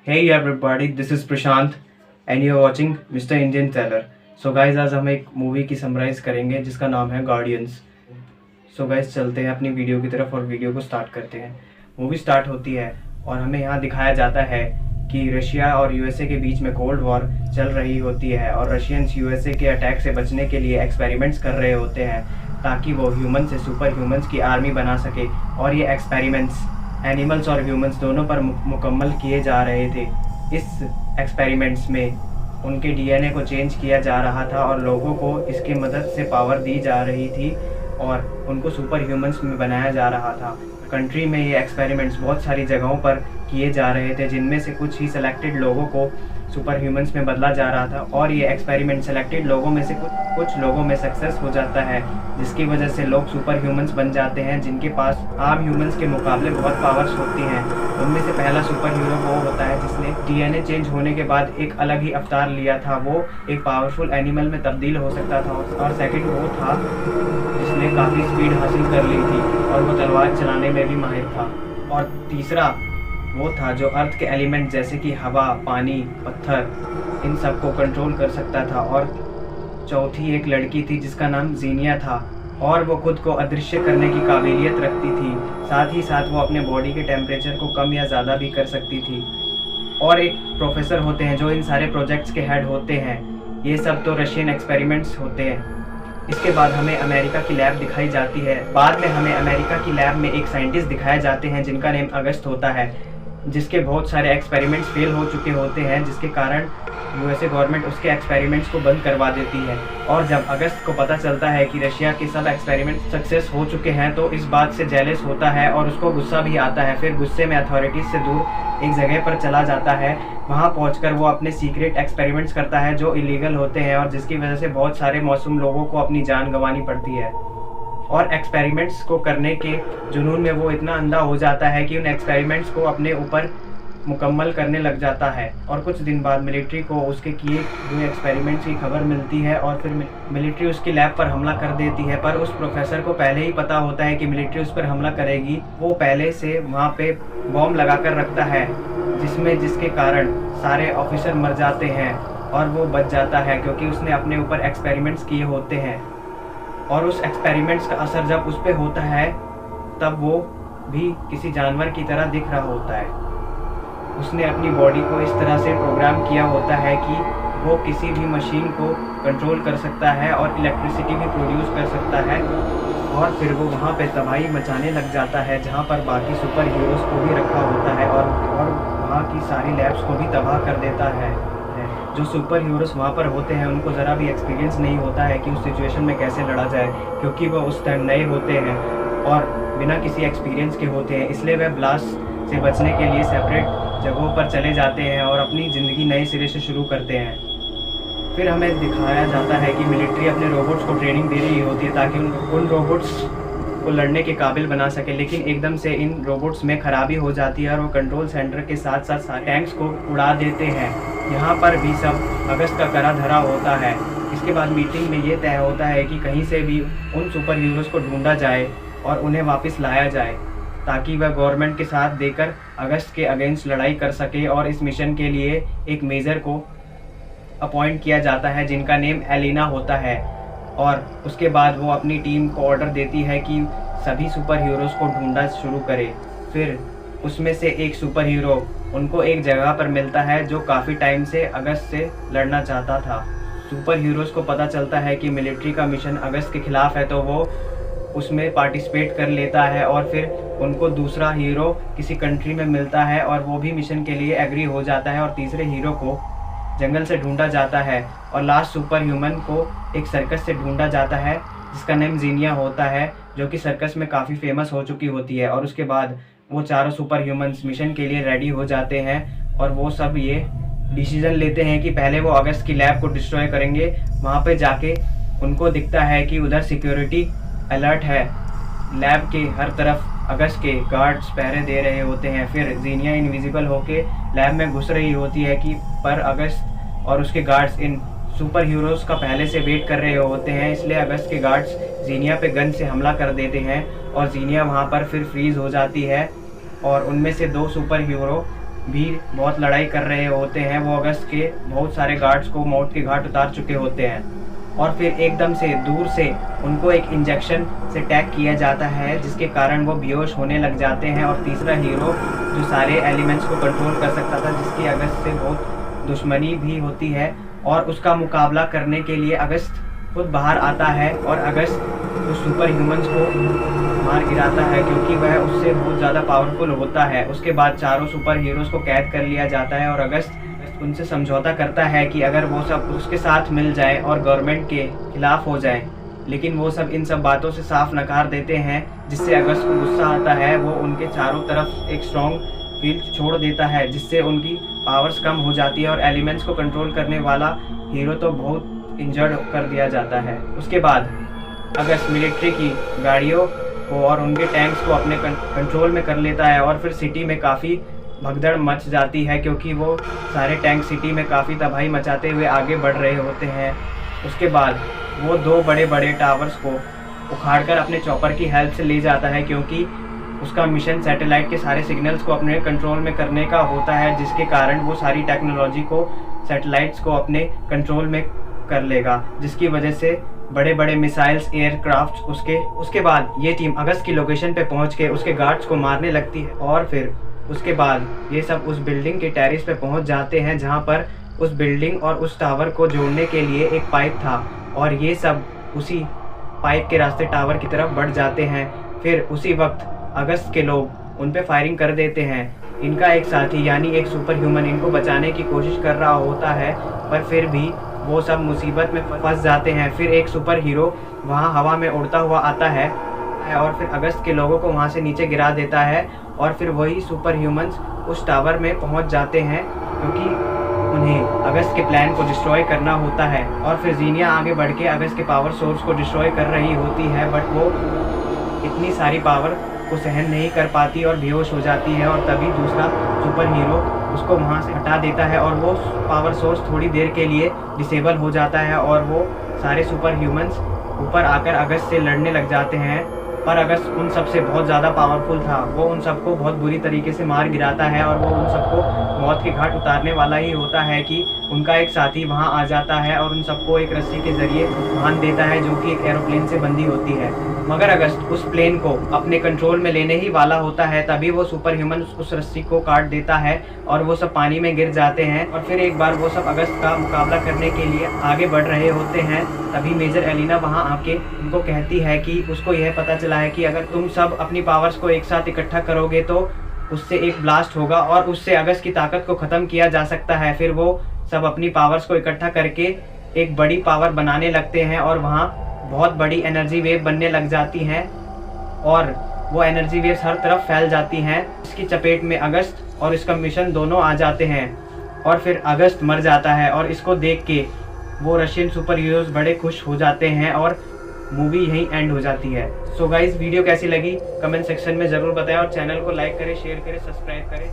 Hey everybody, this is Prashant and you are watching mister Indian tailor. So guys आज हम एक movie की summarise करेंगे जिसका नाम है गार्डियंस। सो गाइज चलते हैं अपनी वीडियो की तरफ और वीडियो को स्टार्ट करते हैं। मूवी स्टार्ट होती है और हमें यहाँ दिखाया जाता है कि रशिया और यूएसए के बीच में कोल्ड वॉर चल रही होती है और रशियंस यूएसए के अटैक से बचने के लिए एक्सपेरिमेंट्स कर रहे होते हैं ताकि वो ह्यूमन से सुपर ह्यूमंस की आर्मी बना सके। और ये एक्सपेरिमेंट्स एनिमल्स और ह्यूमंस दोनों पर मुकम्मल किए जा रहे थे। इस एक्सपेरिमेंट्स में उनके डीएनए को चेंज किया जा रहा था और लोगों को इसकी मदद से पावर दी जा रही थी और उनको सुपर ह्यूमंस में बनाया जा रहा था। कंट्री में ये एक्सपेरिमेंट्स बहुत सारी जगहों पर किए जा रहे थे जिनमें से कुछ ही सेलेक्टेड लोगों को सुपर ह्यूमंस में बदला जा रहा था और ये एक्सपेरिमेंट सेलेक्टेड लोगों में से कुछ लोगों में सक्सेस हो जाता है जिसकी वजह से लोग सुपर ह्यूमंस बन जाते हैं जिनके पास आम ह्यूमंस के मुकाबले बहुत पावर्स होती हैं। उनमें से पहला सुपर हीरो वो होता है जिसने डीएनए चेंज होने के बाद एक अलग ही अवतार लिया था, वो एक पावरफुल एनिमल में तब्दील हो सकता था। और सेकंड वो था जिसने काफ़ी स्पीड हासिल कर ली थी और वो तलवार चलाने में भी माहिर था। और तीसरा वो था जो अर्थ के एलिमेंट जैसे कि हवा, पानी, पत्थर इन सब को कंट्रोल कर सकता था। और चौथी एक लड़की थी जिसका नाम जीनिया था और वो खुद को अदृश्य करने की काबिलियत रखती थी। साथ ही साथ वो अपने बॉडी के टेम्परेचर को कम या ज़्यादा भी कर सकती थी। और एक प्रोफेसर होते हैं जो इन सारे प्रोजेक्ट्स के हेड होते हैं। ये सब तो रशियन एक्सपेरिमेंट्स होते हैं। इसके बाद हमें अमेरिका की लैब दिखाई जाती है। बाद में हमें अमेरिका की लैब में एक साइंटिस्ट दिखाए जाते हैं जिनका नेम अगस्त होता है, जिसके बहुत सारे एक्सपेरिमेंट्स फेल हो चुके होते हैं जिसके कारण यूएसए गवर्नमेंट उसके एक्सपेरिमेंट्स को बंद करवा देती है। और जब अगस्त को पता चलता है कि रशिया के सब एक्सपेरिमेंट सक्सेस हो चुके हैं तो इस बात से जेलस होता है और उसको गुस्सा भी आता है। फिर गुस्से में अथॉरिटीज़ से दूर एक जगह पर चला जाता है। वहाँ पहुंचकर वो अपने सीक्रेट एक्सपेरिमेंट्स करता है जो इलीगल होते हैं और जिसकी वजह से बहुत सारे मासूम लोगों को अपनी जान गंवानी पड़ती है। और एक्सपेरिमेंट्स को करने के जुनून में वो इतना अंधा हो जाता है कि उन एक्सपेरिमेंट्स को अपने ऊपर मुकम्मल करने लग जाता है। और कुछ दिन बाद मिलिट्री को उसके किए हुए एक्सपेरिमेंट्स की खबर मिलती है और फिर मिलिट्री उसकी लैब पर हमला कर देती है। पर उस प्रोफेसर को पहले ही पता होता है कि मिलिट्री उस पर हमला करेगी। वो पहले से वहाँ पे बॉम्ब लगा कर रखता है जिसके कारण सारे ऑफिसर मर जाते हैं और वो बच जाता है क्योंकि उसने अपने ऊपर एक्सपेरिमेंट्स किए होते हैं। और उस एक्सपेरिमेंट्स का असर जब उस पर होता है तब वो भी किसी जानवर की तरह दिख रहा होता है। उसने अपनी बॉडी को इस तरह से प्रोग्राम किया होता है कि वो किसी भी मशीन को कंट्रोल कर सकता है और इलेक्ट्रिसिटी भी प्रोड्यूस कर सकता है। और फिर वो वहाँ पे तबाही मचाने लग जाता है जहाँ पर बाकी सुपर हीरोज़ को भी रखा होता है और वहाँ की सारी लैब्स को भी तबाह कर देता है। जो सुपर हीरोज़ वहाँ पर होते हैं उनको ज़रा भी एक्सपीरियंस नहीं होता है कि उस सिचुएशन में कैसे लड़ा जाए क्योंकि वो उस टाइम नए होते हैं और बिना किसी एक्सपीरियंस के होते हैं। इसलिए वह ब्लास्ट से बचने के लिए सेपरेट जगहों पर चले जाते हैं और अपनी ज़िंदगी नए सिरे से शुरू करते हैं। फिर हमें दिखाया जाता है कि मिलिट्री अपने रोबोट्स को ट्रेनिंग दे रही होती है ताकि उन रोबोट्स को लड़ने के काबिल बना सके, लेकिन एकदम से इन रोबोट्स में खराबी हो जाती है और वो कंट्रोल सेंटर के साथ साथ टैंक्स को उड़ा देते हैं। यहाँ पर भी सब अगस्त का करा धरा होता है। इसके बाद मीटिंग में ये तय होता है कि कहीं से भी उन सुपर हीरोज़ को ढूंढा जाए और उन्हें वापस लाया जाए ताकि वह गवर्नमेंट के साथ देकर अगस्त के अगेंस्ट लड़ाई कर सके। और इस मिशन के लिए एक मेजर को अपॉइंट किया जाता है जिनका नेम एलिना होता है। और उसके बाद वो अपनी टीम को ऑर्डर देती है कि सभी सुपर हीरोज़ को ढूंढना शुरू करे। फिर उसमें से एक सुपर हीरो उनको एक जगह पर मिलता है जो काफ़ी टाइम से अगस्त से लड़ना चाहता था। सुपर हीरोज़ को पता चलता है कि मिलिट्री का मिशन अगस्त के ख़िलाफ़ है तो वो उसमें पार्टिसिपेट कर लेता है। और फिर उनको दूसरा हीरो किसी कंट्री में मिलता है और वो भी मिशन के लिए एग्री हो जाता है और तीसरे हीरो को जंगल से ढूंढा जाता है। और लास्ट सुपर ह्यूमन को एक सर्कस से ढूंढा जाता है जिसका नेम जीनिया होता है जो कि सर्कस में काफ़ी फेमस हो चुकी होती है। और उसके बाद वो चारों सुपर ह्यूमंस मिशन के लिए रेडी हो जाते हैं और वो सब ये डिसीज़न लेते हैं कि पहले वो अगस्त की लैब को डिस्ट्रॉय करेंगे। वहाँ पे जाके उनको दिखता है कि उधर सिक्योरिटी अलर्ट है, लैब के हर तरफ अगस्त के गार्ड्स पहरे दे रहे होते हैं। फिर जीनिया इनविजिबल होके लैब में घुस रही होती है कि पर अगस्त और उसके गार्ड्स इन सुपर हीरोज़ का पहले से वेट कर रहे होते हैं। इसलिए अगस्त के गार्ड्स जीनिया पे गन से हमला कर देते हैं और जीनिया वहाँ पर फिर फ्रीज़ हो जाती है और उनमें से दो सुपर हीरो भी बहुत लड़ाई कर रहे होते हैं, वो अगस्त के बहुत सारे गार्ड्स को मौत के घाट उतार चुके होते हैं। और फिर एकदम से दूर से उनको एक इंजेक्शन से टैग किया जाता है, जिसके कारण वो बेहोश होने लग जाते हैं। और तीसरा हीरो जो सारे एलिमेंट्स को कंट्रोल कर सकता था, जिसकी अगस्त से बहुत दुश्मनी भी होती है, और उसका मुकाबला करने के लिए अगस्त खुद बाहर आता है और अगस्त उस सुपर ह्यूमंस को मार गिराता है, क्योंकि वह उससे बहुत ज़्यादा पावरफुल होता है। उसके बाद चारों सुपर हीरोज़ को कैद कर लिया जाता है और अगस्त उनसे समझौता करता है कि अगर वो सब उसके साथ मिल जाए और गवर्नमेंट के खिलाफ हो जाए, लेकिन वो सब इन सब बातों से साफ नकार देते हैं, जिससे अगस्त को गुस्सा आता है। वो उनके चारों तरफ एक स्ट्रॉन्ग फील्ड छोड़ देता है, जिससे उनकी पावर्स कम हो जाती है और एलिमेंट्स को कंट्रोल करने वाला हीरो तो बहुत इंजर्ड कर दिया जाता है। उसके बाद अगस्त मिलिट्री की गाड़ियों को और उनके टैंक्स को अपने कंट्रोल में कर लेता है, और फिर सिटी में काफ़ी भगदड़ मच जाती है, क्योंकि वो सारे टैंक सिटी में काफ़ी तबाही मचाते हुए आगे बढ़ रहे होते हैं। उसके बाद वो 2 बड़े बड़े टावर्स को उखाड़कर अपने चॉपर की हेल्प से ले जाता है, क्योंकि उसका मिशन सैटेलाइट के सारे सिग्नल्स को अपने कंट्रोल में करने का होता है, जिसके कारण वो सारी टेक्नोलॉजी को सैटेलाइट्स को अपने कंट्रोल में कर लेगा, जिसकी वजह से बड़े बड़े मिसाइल्स, एयरक्राफ्ट उसके बाद ये टीम अगस्त की लोकेशन पे पहुंच के उसके गार्ड्स को मारने लगती है। और फिर उसके बाद ये सब उस बिल्डिंग के टेरेस पे पहुंच जाते हैं, जहां पर उस बिल्डिंग और उस टावर को जोड़ने के लिए एक पाइप था, और ये सब उसी पाइप के रास्ते टावर की तरफ बढ़ जाते हैं। फिर उसी वक्त अगस्त के लोग उन पे फायरिंग कर देते हैं। इनका एक साथी यानी एक सुपर ह्यूमन इनको बचाने की कोशिश कर रहा होता है, पर फिर भी वो सब मुसीबत में फंस जाते हैं। फिर एक सुपर हीरो वहाँ हवा में उड़ता हुआ आता है और फिर अगस्त के लोगों को वहाँ से नीचे गिरा देता है, और फिर वही सुपर ह्यूमंस उस टावर में पहुँच जाते हैं, क्योंकि उन्हें अगस्त के प्लान को डिस्ट्रॉय करना होता है। और फिर जीनिया आगे बढ़ के अगस्त के पावर सोर्स को डिस्ट्रॉय कर रही होती है, बट वो इतनी सारी पावर को सहन नहीं कर पाती और बेहोश हो जाती है, और तभी दूसरा सुपर हीरो उसको वहाँ से हटा देता है, और वो पावर सोर्स थोड़ी देर के लिए डिसेबल हो जाता है, और वो सारे सुपर ह्यूमंस ऊपर आकर अगस्त से लड़ने लग जाते हैं। पर अगस्त उन सब से बहुत ज़्यादा पावरफुल था, वो उन सबको बहुत बुरी तरीके से मार गिराता है, और वो उन सबको मौत के घाट उतारने वाला ही होता है कि उनका एक साथी वहाँ आ जाता है और उन सबको एक रस्सी के ज़रिए बांध देता है, जो कि एक एरोप्लेन से बंधी होती है। मगर अगस्त उस प्लेन को अपने कंट्रोल में लेने ही वाला होता है, तभी वो सुपर ह्यूमन उस रस्सी को काट देता है और वो सब पानी में गिर जाते हैं। और फिर एक बार वो सब अगस्त का मुकाबला करने के लिए आगे बढ़ रहे होते हैं, तभी मेजर एलिना वहाँ आके उनको कहती है कि उसको यह पता चला है कि अगर तुम सब अपनी पावर्स को एक साथ इकट्ठा करोगे तो उससे एक ब्लास्ट होगा और उससे अगस्त की ताकत को ख़त्म किया जा सकता है। फिर वो सब अपनी पावर्स को इकट्ठा करके एक बड़ी पावर बनाने लगते हैं, और वहाँ बहुत बड़ी एनर्जी वेव बनने लग जाती हैं, और वो एनर्जी वेव्स हर तरफ फैल जाती हैं। इसकी चपेट में अगस्त और इसका मिशन दोनों आ जाते हैं, और फिर अगस्त मर जाता है, और इसको देख के वो रशियन सुपर हीरोज बड़े खुश हो जाते हैं, और मूवी यहीं एंड हो जाती है। सो गाइस, वीडियो कैसी लगी कमेंट सेक्शन में ज़रूर बताएं, और चैनल को लाइक करें, शेयर करें, सब्सक्राइब करें।